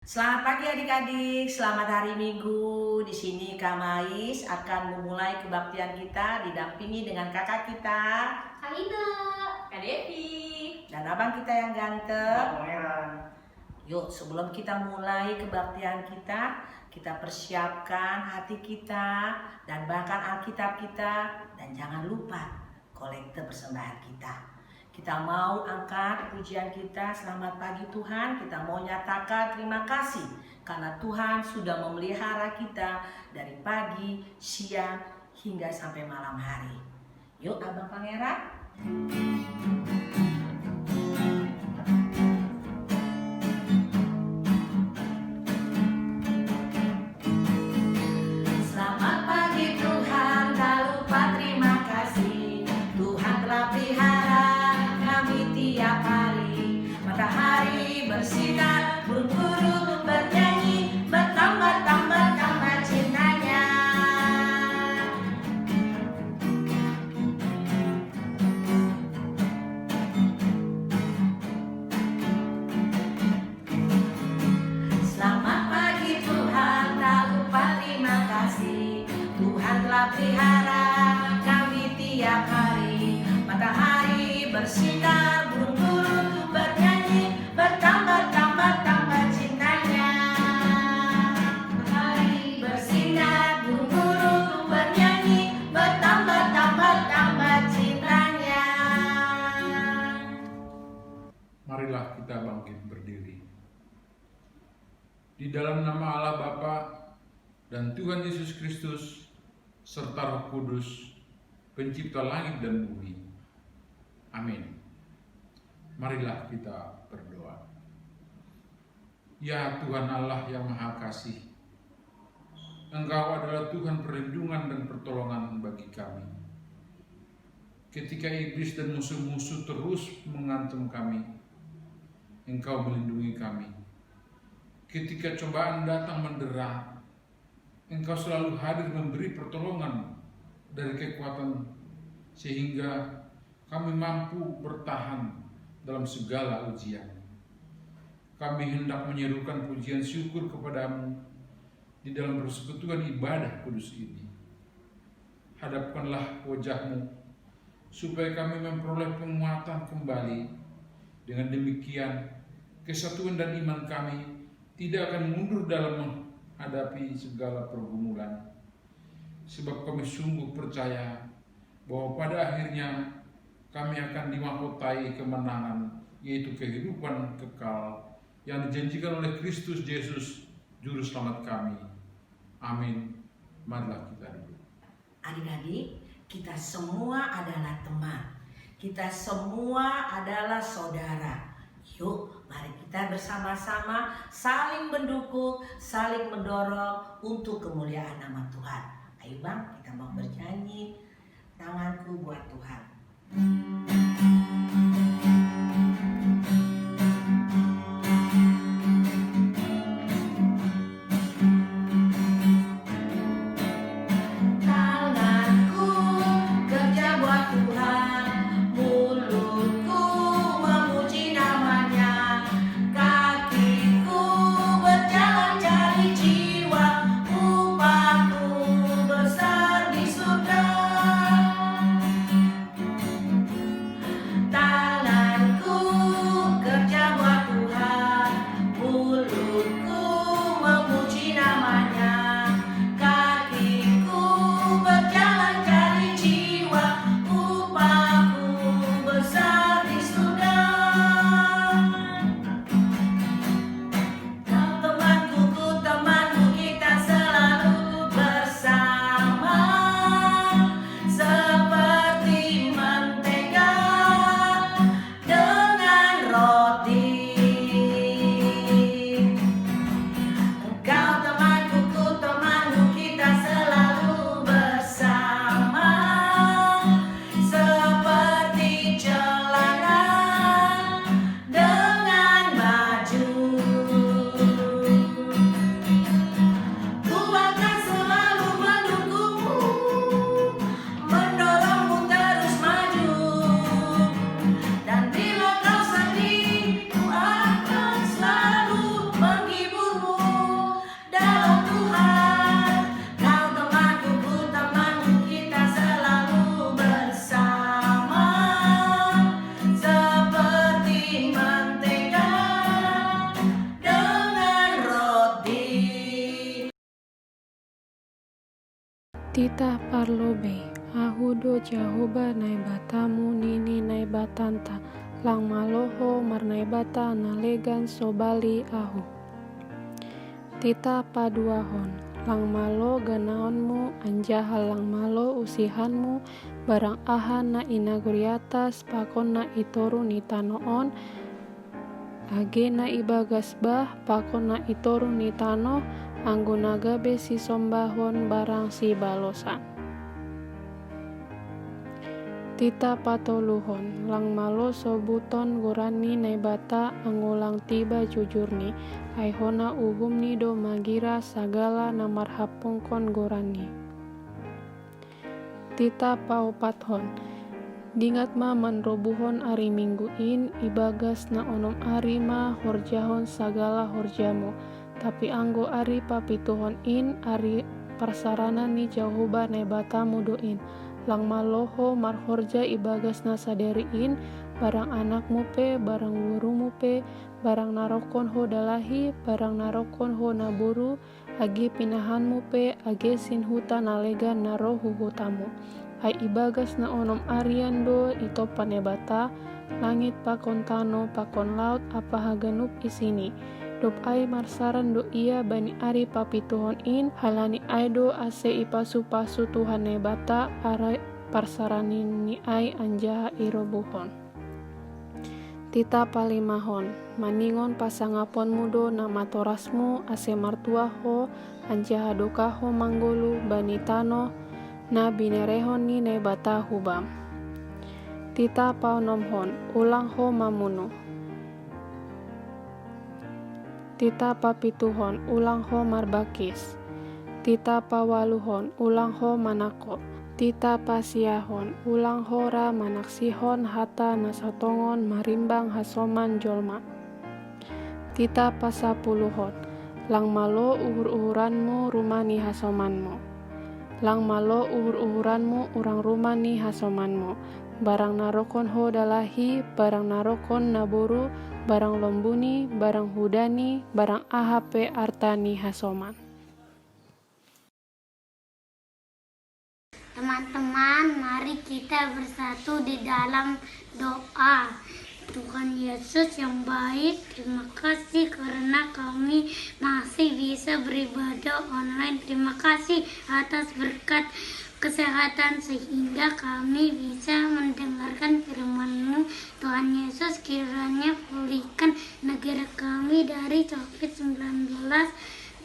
Selamat pagi adik-adik, selamat hari Minggu. Di sini Kak Mais akan memulai kebaktian kita didampingi dengan kakak kita, Kak Ina, Kak Devi, dan abang kita yang ganteng. Pangeran. Yuk, sebelum kita mulai kebaktian kita persiapkan hati kita dan bahkan Alkitab kita. Dan jangan lupa kolekte persembahan kita. Kita mau angkat pujian kita, selamat pagi Tuhan. Kita mau nyatakan terima kasih karena Tuhan sudah memelihara kita dari pagi, siang, hingga sampai malam hari. Yuk Abang Pangeran. Selamat pagi Tuhan, tak lupa terima kasih. Tuhan telah pelihara kami tiap hari. Matahari bersinar, burung-burung bernyanyi, bertambah-tambah cintanya. Selamat pagi Tuhan, tak lupa terima kasih. Tuhan telah pelihara kami tiap hari. Matahari bersinar, burung-burung bernyanyi, bertambah cintanya. Matahari bersinar, burung-burung bernyanyi, bertambah cintanya. Marilah kita bangkit berdiri. Di dalam nama Allah Bapa dan Tuhan Yesus Kristus serta Roh Kudus, pencipta langit dan bumi. Amin. Marilah kita berdoa. Ya Tuhan Allah yang Maha Kasih, Engkau adalah Tuhan perlindungan dan pertolongan bagi kami. Ketika iblis dan musuh-musuh terus mengancam kami, Engkau melindungi kami. Ketika cobaan datang mendera, Engkau selalu hadir memberi pertolongan dari kekuatan sehingga kami mampu bertahan dalam segala ujian. Kami hendak menyerukan pujian syukur kepadamu di dalam persekutuan ibadah kudus ini. Hadapkanlah wajah-Mu supaya kami memperoleh penguatan kembali. Dengan demikian, kesatuan dan iman kami tidak akan mundur dalam menghadapi segala pergumulan. Sebab kami sungguh percaya bahwa pada akhirnya kami akan dimahkotai kemenangan, yaitu kehidupan kekal yang dijanjikan oleh Kristus Yesus, Juru Selamat kami. Amin. Marilah kita duduk. Adik-adik, kita semua adalah teman. Kita semua adalah saudara. Yuk, mari kita bersama-sama saling mendukung, saling mendorong untuk kemuliaan nama Tuhan. Ayo Bang, kita mau bernyanyi Tanganku Buat Tuhan. Tanganku kerja buat Tuhan, mulutku memuji namanya, kakiku berjalan cari jiwa, upahku besar di surga. Tita parlobe, ahudo Jehovah naibatamu nini naibatanta, lang maloho marnaibata nalegan sobali ahu. Tita paduahon, lang malo ganaonmu anjaha lang malo usihanmu, barang aha na inaguriatas pakon na itoru ni tanoon, age na ibagasbah pakon na itoru ni tano, anggo nagabe si sombahon barang si balosan. Tita patoluhon, lang malo sobuton gurani naibata anggulang tiba jujurni, aihona uhumni do magira sagala namarhapungkon gurani. Tita paupathon, dingat ma manrobuhon ari mingguin, ibagas na onom ari ma horjahon sagala horjamu, tapi anggo ari papituhon in, ari parsarana ni Jehovah naibatamu doin, lang maloho marhorja ibagas na saderiin, barang anakmu pe, barang gurumu pe, barang narokon ho dalahi, barang narokon ho naburu, age pinahanmu pe, age sinhuta nalega naro huhutamu. Ai ibagas na onom arian do ito panebata, langit pakon tano pakon laut apa haganup isini. Dop ai marsaran do ia bani ari papituhon in, halani ai do ase ipasu-pasu Tuhan nebata ara parsaranin ni ai anjaha irobuhon. Tita palimahon, maningon pasangapon mudo na matorasmu ase martua ho anjaha doka ho manggolu bani tano na binerehon ni nebata hubam. Tita paunomhon, ulang ho mamuno. Tita papituhon, ulang ho marbakis. Tita pawaluhon, ulang ho manako. Tita pasiahon, ulang hora manaksihon hata nasatongon marimbang hasoman jolma. Tita pasapuluhon, lang malo uhur-uhuranmu rumani hasomanmu. Lang malo uhur-uhuranmu urang rumani hasomanmu. Barang narokon ho dalahi, barang narokon naburu, barang lombuni, barang hudani, barang ahape artani hasoman. Teman-teman, mari kita bersatu di dalam doa. Tuhan Yesus yang baik, terima kasih karena kami masih bisa beribadah online. Terima kasih atas berkat kesehatan sehingga kami bisa mendengarkan firman-Mu. Tuhan Yesus, kiranya pulihkan negara kami dari COVID-19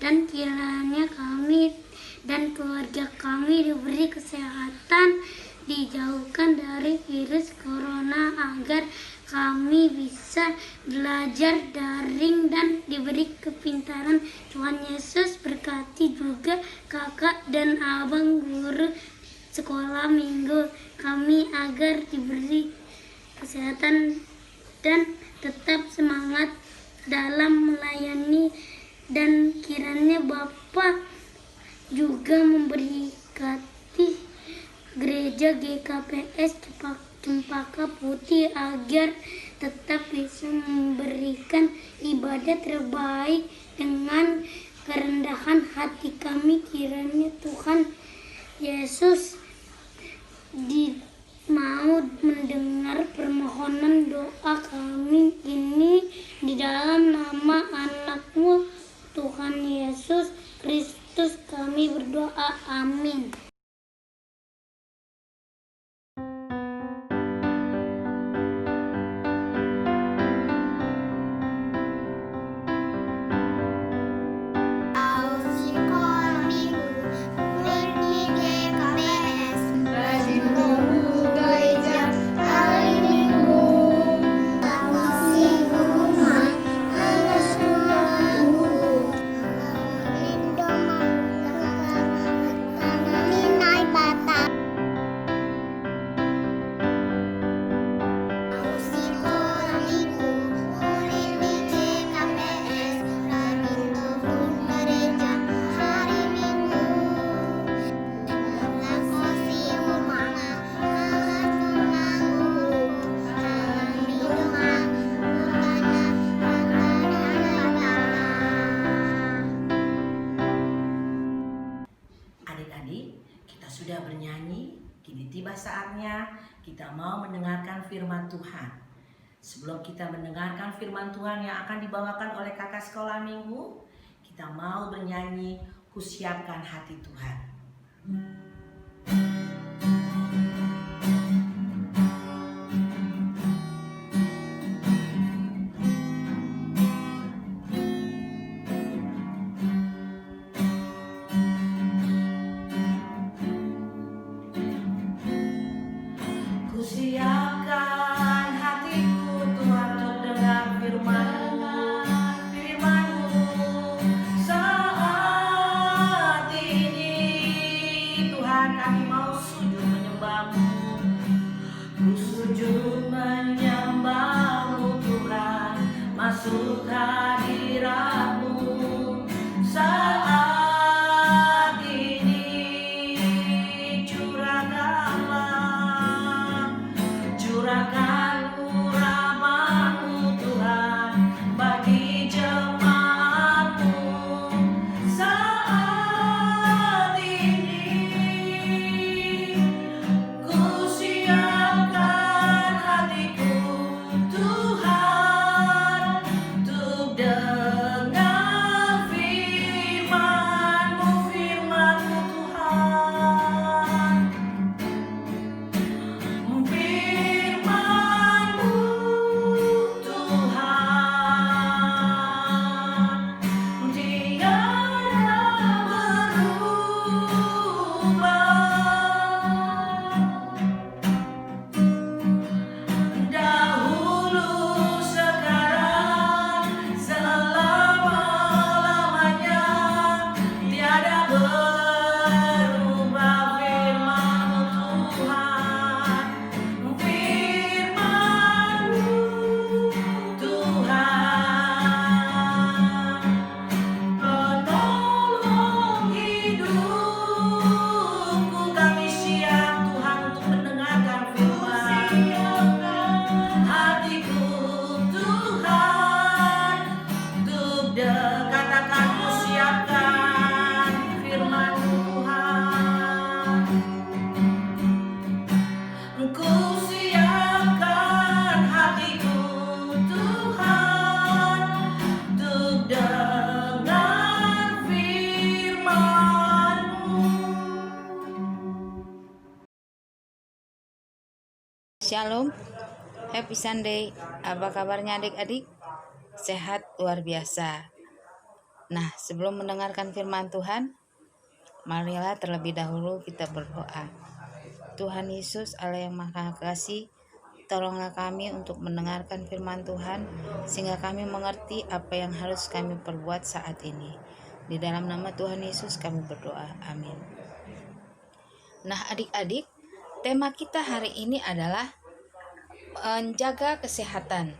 dan kiranya kami dan keluarga kami diberi kesehatan, dijauhkan dari virus corona agar kami bisa belajar daring dan diberi kepintaran. Tuhan Yesus, berkati juga kakak dan abang guru sekolah minggu kami agar diberi kesehatan dan tetap semangat dalam melayani, dan kiranya Bapa juga memberkati gereja GKPS Cempaka Putih agar tetap bisa memberikan ibadah terbaik dengan kerendahan hati kami. Kiranya Tuhan Yesus mau mendengar permohonan doa kami ini di dalam nama anak-Mu Tuhan Yesus Kristus kami berdoa, amin. Sudah bernyanyi, kini tiba saatnya kita mau mendengarkan firman Tuhan. Sebelum kita mendengarkan firman Tuhan yang akan dibawakan oleh kakak sekolah minggu, kita mau bernyanyi, Kusiapkan Hati Tuhan. Kusiapkan hatiku Tuhan untuk dengar firman-Mu saat ini. Tuhan, kami mau sujud menyembah-Mu. Ku sujud menyembah-Mu Tuhan, masuk hadirat-Mu saat ini. Curahkan urapan-Mu Tuhan bagi jemaat-Mu saat ini. Ku siapkan hatiku Tuhan untuk dengar firman-Mu Tuhan. Shalom, happy Sunday. Apa kabarnya adik-adik? Sehat luar biasa. Nah, sebelum mendengarkan firman Tuhan, marilah terlebih dahulu kita berdoa. Tuhan Yesus, Allah yang Maha Kasih, tolonglah kami untuk mendengarkan firman Tuhan, sehingga kami mengerti apa yang harus kami perbuat saat ini. Di dalam nama Tuhan Yesus kami berdoa. Amin. Nah, adik-adik, tema kita hari ini adalah menjaga kesehatan.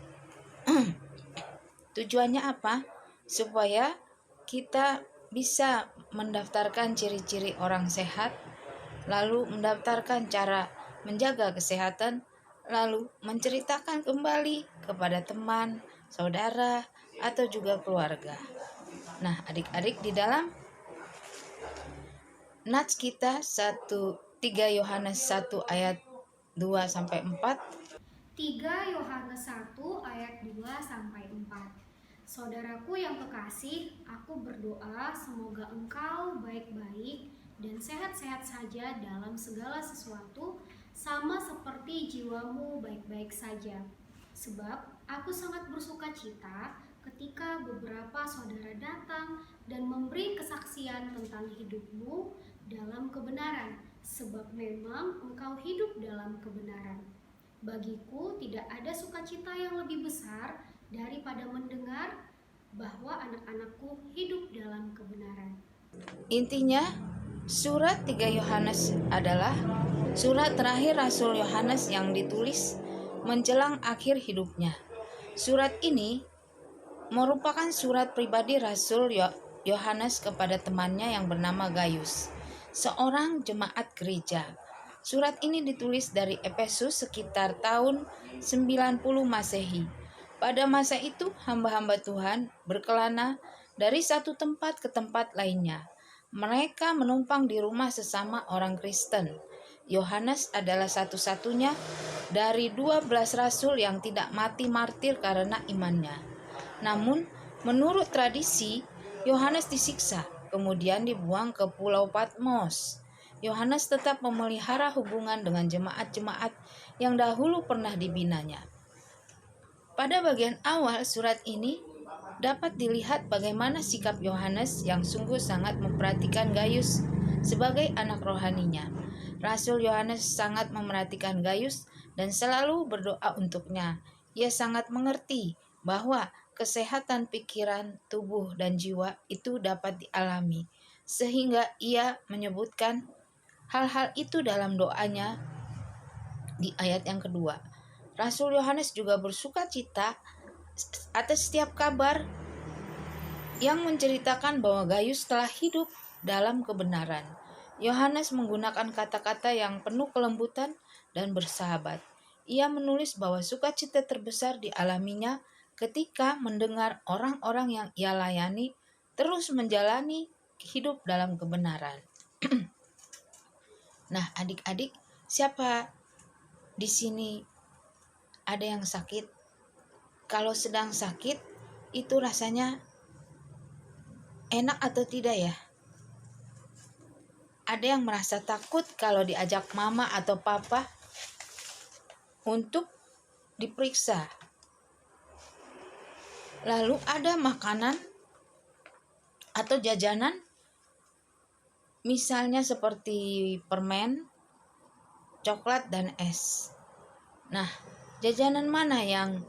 Tujuannya apa? Supaya kita bisa mendaftarkan ciri-ciri orang sehat, lalu mendaftarkan cara menjaga kesehatan, lalu menceritakan kembali kepada teman, saudara, atau juga keluarga. Nah, adik-adik, di dalam nats kita 3 Yohanes 1 ayat 2-4. 3 Yohanes 1 ayat 2-4. Saudaraku yang kekasih, aku berdoa semoga engkau baik-baik dan sehat-sehat saja dalam segala sesuatu, sama seperti jiwamu baik-baik saja. Sebab aku sangat bersuka cita ketika beberapa saudara datang dan memberi kesaksian tentang hidupmu dalam kebenaran, sebab memang engkau hidup dalam kebenaran. Bagiku tidak ada sukacita yang lebih besar daripada mendengar bahwa anak-anakku hidup dalam kebenaran. Intinya, surat 3 Yohanes adalah surat terakhir Rasul Yohanes yang ditulis menjelang akhir hidupnya. Surat ini merupakan surat pribadi Rasul Yohanes kepada temannya yang bernama Gaius, seorang jemaat gereja. Surat ini ditulis dari Efesus sekitar tahun 90 Masehi. Pada masa itu, hamba-hamba Tuhan berkelana dari satu tempat ke tempat lainnya. mereka menumpang di rumah sesama orang Kristen. Yohanes adalah satu-satunya dari 12 rasul yang tidak mati martir karena imannya. Namun, menurut tradisi, Yohanes disiksa, kemudian dibuang ke Pulau Patmos. Yohanes tetap memelihara hubungan dengan jemaat-jemaat yang dahulu pernah dibinanya. Pada bagian awal surat ini dapat dilihat bagaimana sikap Yohanes yang sungguh sangat memperhatikan Gaius sebagai anak rohaninya. Rasul Yohanes sangat memerhatikan Gaius dan selalu berdoa untuknya. Ia sangat mengerti bahwa kesehatan pikiran, tubuh, dan jiwa itu dapat dialami, sehingga ia menyebutkan hal-hal itu dalam doanya di ayat yang kedua. Rasul Yohanes juga bersuka cita atas setiap kabar yang menceritakan bahwa Gaius telah hidup dalam kebenaran. Yohanes menggunakan kata-kata yang penuh kelembutan dan bersahabat. Ia menulis bahwa sukacita terbesar dialaminya ketika mendengar orang-orang yang ia layani terus menjalani hidup dalam kebenaran. Nah, adik-adik, siapa di sini ada yang sakit? Kalau sedang sakit, itu rasanya enak atau tidak ya? Ada yang merasa takut kalau diajak mama atau papa untuk diperiksa. Lalu ada makanan atau jajanan, misalnya seperti permen, coklat, dan es. Nah, jajanan mana yang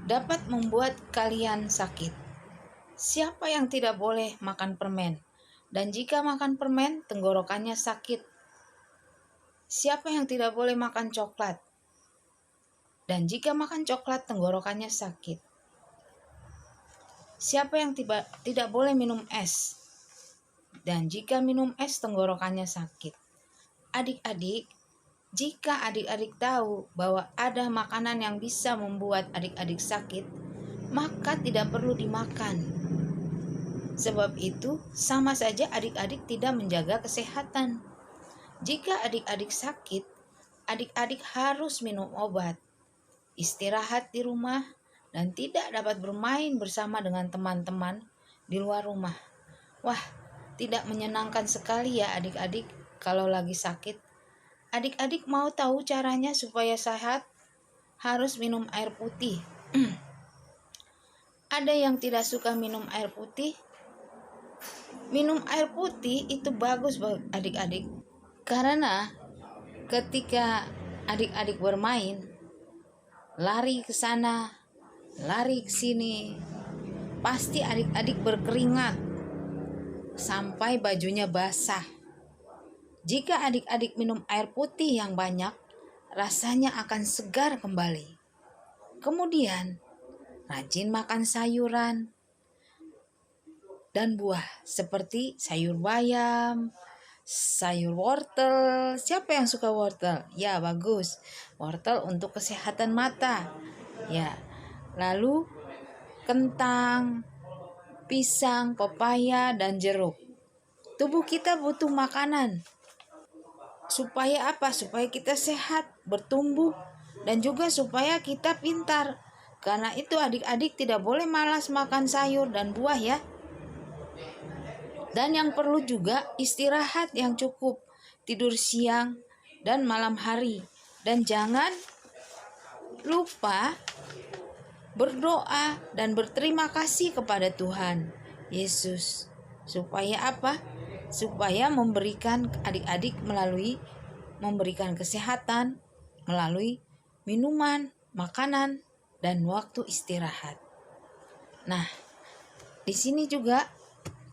dapat membuat kalian sakit? Siapa yang tidak boleh makan permen? Dan jika makan permen, tenggorokannya sakit. Siapa yang tidak boleh makan coklat? Dan jika makan coklat, tenggorokannya sakit. Siapa yang tidak boleh minum es? Dan jika minum es, tenggorokannya sakit. Adik-adik, jika adik-adik tahu bahwa ada makanan yang bisa membuat adik-adik sakit, maka tidak perlu dimakan. Sebab itu, sama saja adik-adik tidak menjaga kesehatan. Jika adik-adik sakit, adik-adik harus minum obat, istirahat di rumah, dan tidak dapat bermain bersama dengan teman-teman di luar rumah. Wah, tidak menyenangkan sekali ya adik-adik kalau lagi sakit. Adik-adik mau tahu caranya supaya sehat? Harus minum air putih. Ada yang tidak suka minum air putih? Minum air putih itu bagus buat adik-adik. Karena ketika adik-adik bermain, lari ke sana, lari ke sini, pasti adik-adik berkeringat sampai bajunya basah. Jika adik-adik minum air putih yang banyak, rasanya akan segar kembali. Kemudian, rajin makan sayuran dan buah seperti sayur bayam, sayur wortel. Siapa yang suka wortel? Ya, bagus. Wortel untuk kesehatan mata. Ya. Lalu kentang, pisang, pepaya, dan jeruk. Tubuh kita butuh makanan. Supaya apa? Supaya kita sehat, bertumbuh, dan juga supaya kita pintar. Karena itu adik-adik tidak boleh malas makan sayur dan buah ya. Dan yang perlu juga istirahat yang cukup, tidur siang dan malam hari. Dan jangan lupa berdoa dan berterima kasih kepada Tuhan Yesus. Supaya apa? Supaya memberikan adik-adik memberikan kesehatan melalui minuman, makanan, dan waktu istirahat. Nah, di sini juga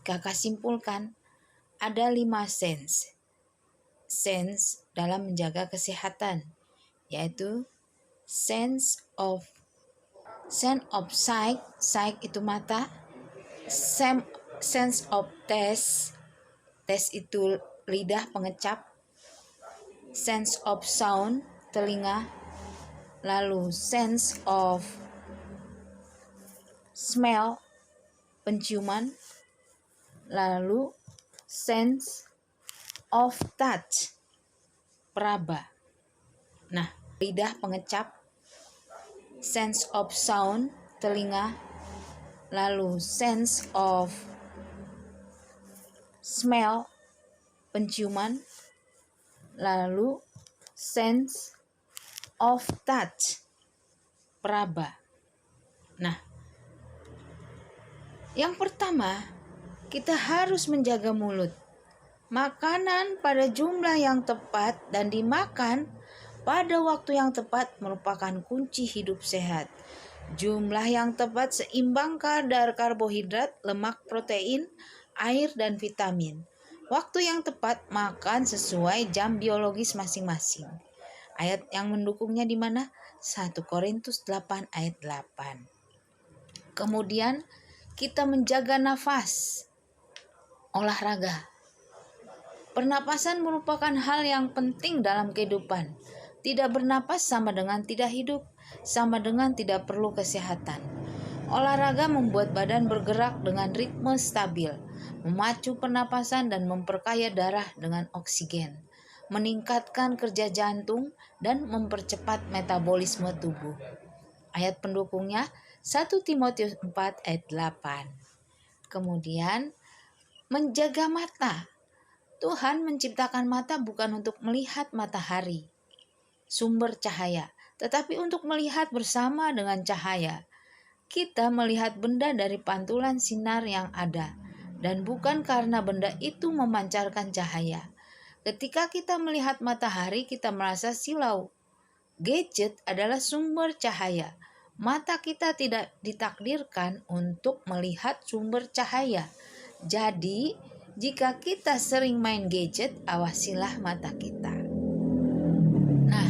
kakak simpulkan ada 5 sense dalam menjaga kesehatan, yaitu sense of sight itu mata, sense of taste itu lidah pengecap, sense of sound telinga, lalu sense of smell penciuman, lalu sense of touch, peraba. Nah, lidah pengecap, sense of sound, telinga, lalu sense of smell, penciuman, lalu sense of touch, peraba. Nah, yang pertama, kita harus menjaga mulut. Makanan pada jumlah yang tepat dan dimakan pada waktu yang tepat merupakan kunci hidup sehat. Jumlah yang tepat seimbang kadar karbohidrat, lemak, protein, air, dan vitamin. Waktu yang tepat makan sesuai jam biologis masing-masing. Ayat yang mendukungnya di mana? 1 Korintus 8 ayat 8. Kemudian kita menjaga nafas, olahraga. Pernapasan merupakan hal yang penting dalam kehidupan. Tidak bernapas sama dengan tidak hidup, sama dengan tidak perlu kesehatan. Olahraga membuat badan bergerak dengan ritme stabil, memacu pernapasan dan memperkaya darah dengan oksigen, meningkatkan kerja jantung dan mempercepat metabolisme tubuh. Ayat pendukungnya 1 Timotius 4 ayat 8. Kemudian menjaga mata. Tuhan menciptakan mata bukan untuk melihat matahari, sumber cahaya, tetapi untuk melihat bersama dengan cahaya. Kita melihat benda dari pantulan sinar yang ada, dan bukan karena benda itu memancarkan cahaya. Ketika kita melihat matahari, kita merasa silau. Gadget adalah sumber cahaya. Mata kita tidak ditakdirkan untuk melihat sumber cahaya. Jadi, jika kita sering main gadget, awasilah mata kita. Nah,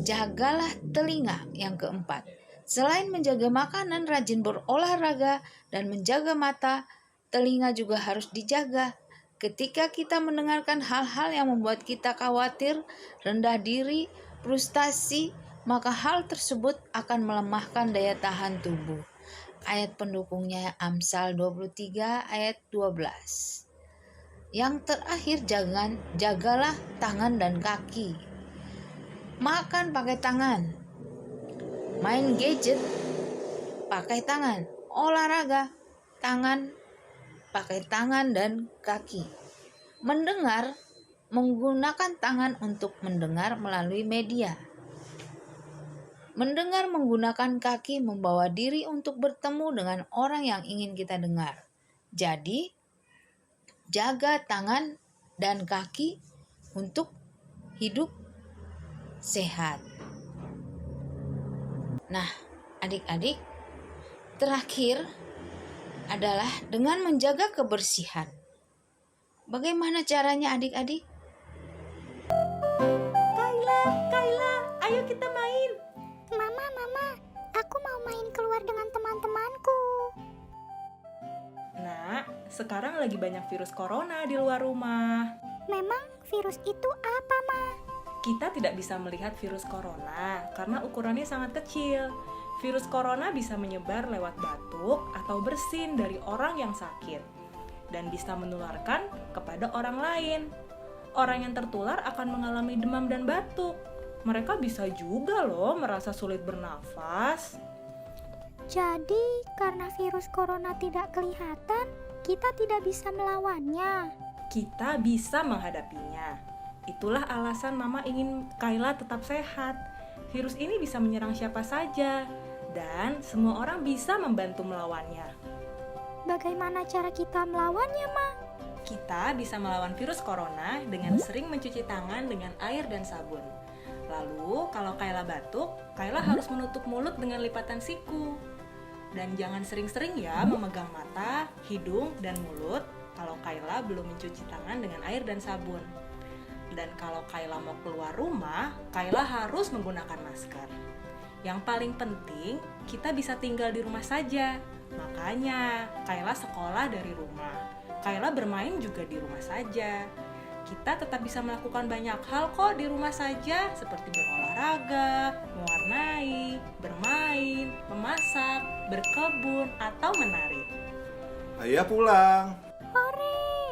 jagalah telinga yang keempat. Selain menjaga makanan, rajin berolahraga, dan menjaga mata, telinga juga harus dijaga. Ketika kita mendengarkan hal-hal yang membuat kita khawatir, rendah diri, frustasi, maka hal tersebut akan melemahkan daya tahan tubuh. Ayat pendukungnya Amsal 23 ayat 12. Yang terakhir, jagalah tangan dan kaki. Makan pakai tangan. Main gadget pakai tangan. Olahraga tangan pakai tangan dan kaki. Mendengar menggunakan tangan untuk mendengar melalui media. Mendengar menggunakan kaki membawa diri untuk bertemu dengan orang yang ingin kita dengar. Jadi, jaga tangan dan kaki untuk hidup sehat. Nah, adik-adik, terakhir adalah dengan menjaga kebersihan. Bagaimana caranya adik-adik? Kayla, ayo kita main. Mama, aku mau main keluar dengan teman-temanku. Nah, sekarang lagi banyak virus corona di luar rumah. Memang virus itu apa, Ma? Kita tidak bisa melihat virus corona karena ukurannya sangat kecil. Virus corona bisa menyebar lewat batuk atau bersin dari orang yang sakit dan bisa menularkan kepada orang lain. Orang yang tertular akan mengalami demam dan batuk. Mereka bisa juga loh merasa sulit bernafas. Jadi, karena virus corona tidak kelihatan, kita tidak bisa melawannya. Kita bisa menghadapinya. Itulah alasan Mama ingin Kayla tetap sehat. Virus ini bisa menyerang siapa saja, dan semua orang bisa membantu melawannya. Bagaimana cara kita melawannya, Ma? Kita bisa melawan virus corona dengan sering mencuci tangan dengan air dan sabun. Lalu, kalau Kayla batuk, Kayla harus menutup mulut dengan lipatan siku. Dan jangan sering-sering ya memegang mata, hidung, dan mulut kalau Kayla belum mencuci tangan dengan air dan sabun. Dan kalau Kayla mau keluar rumah, Kayla harus menggunakan masker. Yang paling penting, kita bisa tinggal di rumah saja. Makanya, Kayla sekolah dari rumah. Kayla bermain juga di rumah saja. Kita tetap bisa melakukan banyak hal kok di rumah saja, seperti berolahraga, mewarnai, bermain, memasak, berkebun, atau menari. Ayah pulang. Hore!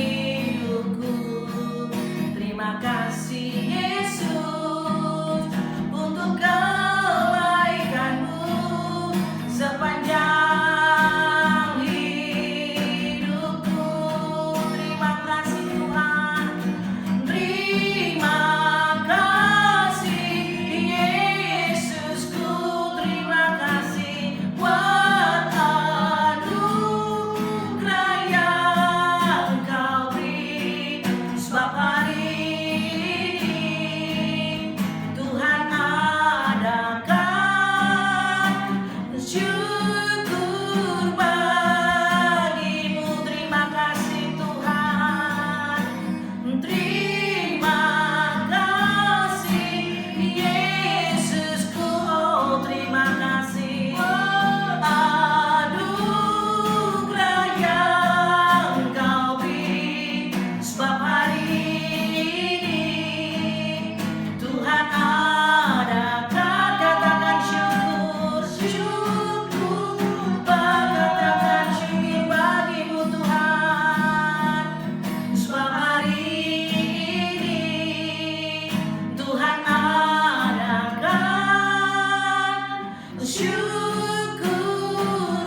syukur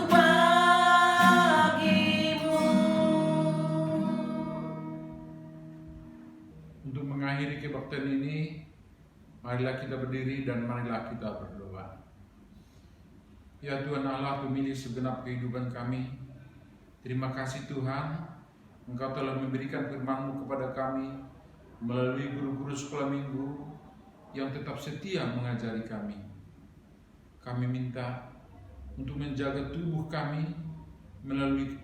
bagimu. Untuk mengakhiri kebaktian ini, marilah kita berdiri dan marilah kita berdoa. Ya Tuhan Allah, pemilik segenap kehidupan kami, terima kasih Tuhan, Engkau telah memberikan firman-Mu kepada kami melalui guru-guru sekolah minggu yang tetap setia mengajari kami. Kami minta untuk menjaga tubuh kami melalui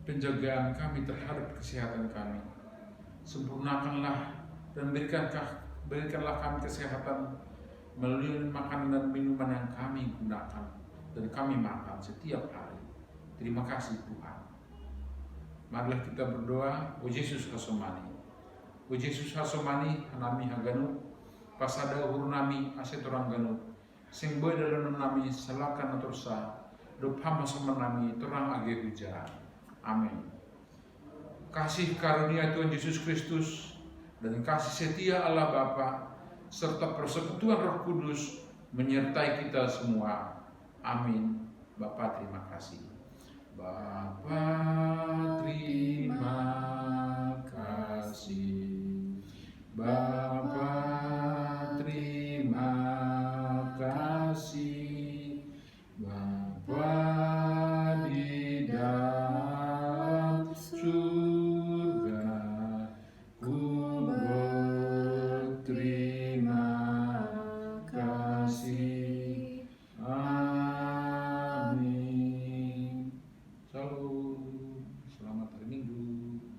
penjagaan kami terhadap kesehatan kami. Sempurnakanlah dan berikanlah kami kesehatan melalui makanan dan minuman yang kami gunakan dan kami makan setiap hari. Terima kasih Tuhan. Marilah kita berdoa. O Yesus hasomani, O Yesus hasomani hanami haganu pasada uhur nami asetorang ganu sing boy dalam nami salakan atursa do pama sama nami torang age hujan. Amin. Kasih karunia Tuhan Yesus Kristus dan kasih setia Allah Bapa serta persekutuan Roh Kudus menyertai kita semua. Amin. Bapa terima kasih. Bapa terima kasih. Bapa terima kasih. Bapa di dalam surga, ku berterima kasih. Amin. Shalom. Selamat hari Minggu.